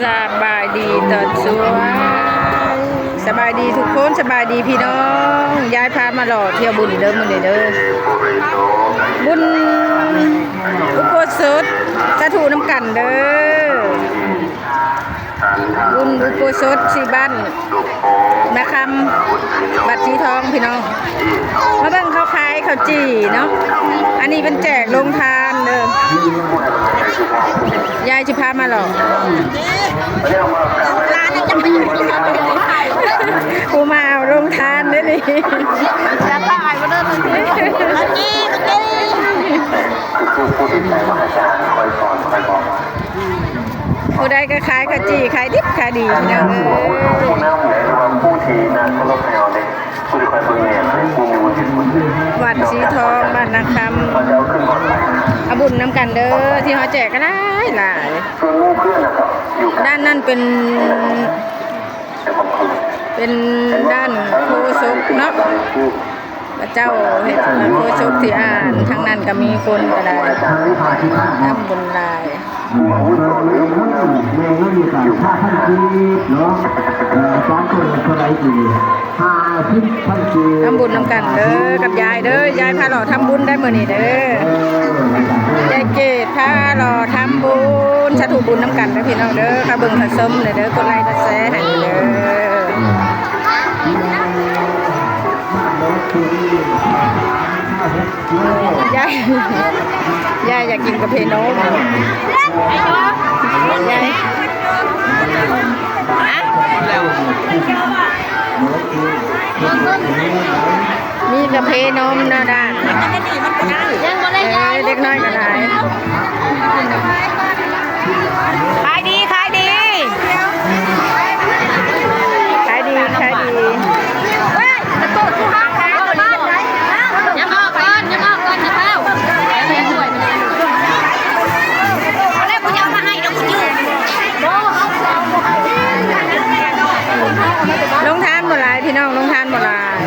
สบายดีตอนสวยสบายดีทุกคนสบายดีพี่น้องย้ายพามาหล่อเที่ยวบุญเด้อมื้อนี้เด้อบุญอุโบสถสาธุน้ำกันเด้อบุญอุโบสถที่บ้านนาคำบัดสีทองพี่น้องมาเบิ่งเขาขายข้าวจี่เนาะอันนี้เป็นแจกโรงทานเด้อยายจะพามาหรอกูมาเอาโรงทานได้ดิจะตายมาเดินเมื่อกี้ผู้ใดก็ขายข้าวจี่ขายดิบขายดีเนาะวัดสีทองบ้านนาคำอาบุญน้ำกันเด้อที่เขาแจกก็ได้หลายด้านนั่นเป็นด้านโคศกเนาะพระเจ้าเห็ดโคศกที่อ่านทางนั้นก็มีคนก็ได้ทำบุญหลายทำบุญน้ำกันเด้อกับยายเด้อยายพาหล่อทำบุญได้เมื่อนี้เด้อยายเกศพาหล่อทำบุญสาธุบุญน้ำกันเด้อพี่น้องเด้อข้าเบิ่งข้าส้มเลยเด้อกดไลค์กดแชร์ให้เด้อยายอยากกินกาแฟนมยายมีกาแฟนมนะด้านเด็กน้อยก็ได้ขายดีขายดีขายดีขายดีลงทานบ่หลายพี่น้องลงทานบ่หลาย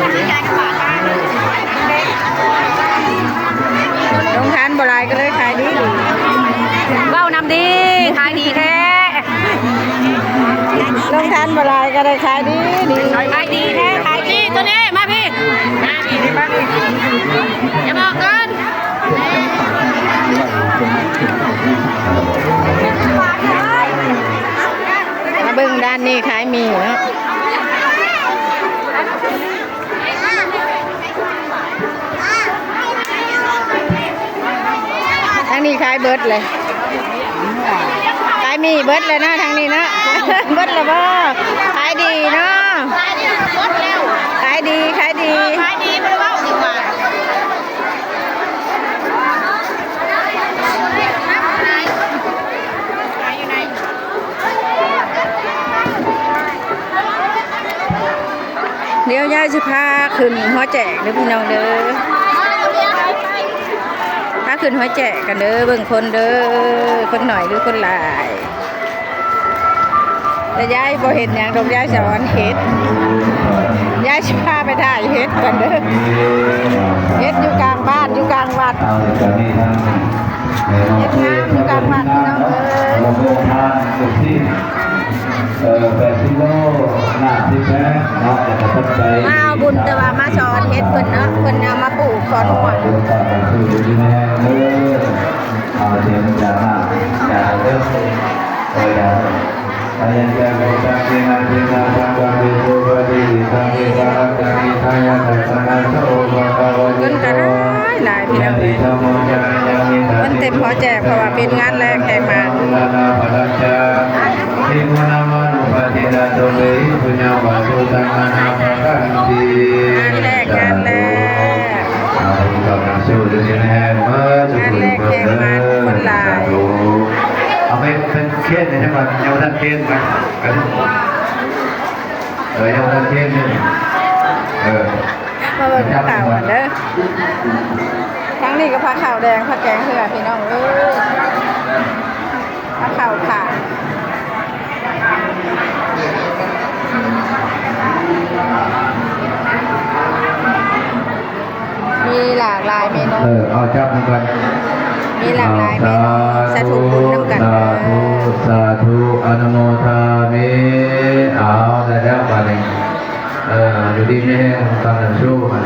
ลงทานบ่หลายก็เลยขายดีเบ้านำดีขายดีแท้ลงทานบ่หลายก็เลยขายดีขายดีแท้ขายดีตัวนี้มาพี่มาพี่อย่าบอกกันมาเบิ่งด้านนี้ขายมีเนาะทางนี้ขายเบิร์ดเลยขายมีเบิร์ดเลยนะทางนี้นะเบิร์ดเลยบ่ขายดีเนาะขายดีขายดีขายดีไม่ว่าดีกว่าเดี๋ยวยายจะพาขึ้นหัวแจกเด้อพี่น้องเด้อพาขึ้นหัวแจกกันเด้อเบิ่งคนเด้อคนหน่อยหรือคนหลายแต่ยายบ่เห็นอย่างดอกยายสอนเฮ็ดยายจะพาไปถ่ายเฮ็ดกันเด้อเฮ็ดอยู่กลางบ้านอยู่กลางวัดเฮ็ดงามอยู่กลางวัดพี่น้องเอ้ยมาเอาบุญแต่ว่ามาสอนเฮ็ดเพิ่นเนาะเพิ่นเอามาปลูกสอนหัวเงินก็หลายพี่น้องเอ้ยมันเต็มพอแจกเพราะว่าเป็นงานแรกแห่งมางานแรกงานแรกแห่งมาคนหลายเอาไปเป็นเคสในจังหวัดเยาวราชเคสกันเยาวราชเคสนี่มาเบิ่งข่าวกันเด้อทั้งนี้ก็ผ้าขาวแดงผ้าแกงเหือพี่น้องผ้าขาวขาดมีหลากหลายเมนู เอาจับมันก่อน มี หลากหลายเมนูสาธุบุญนำกัน สาธุสาธุอนุโมทามิเอาได้แล้วไปเลยอยู่ดีไม่แห้งตอนนั้นสู้มา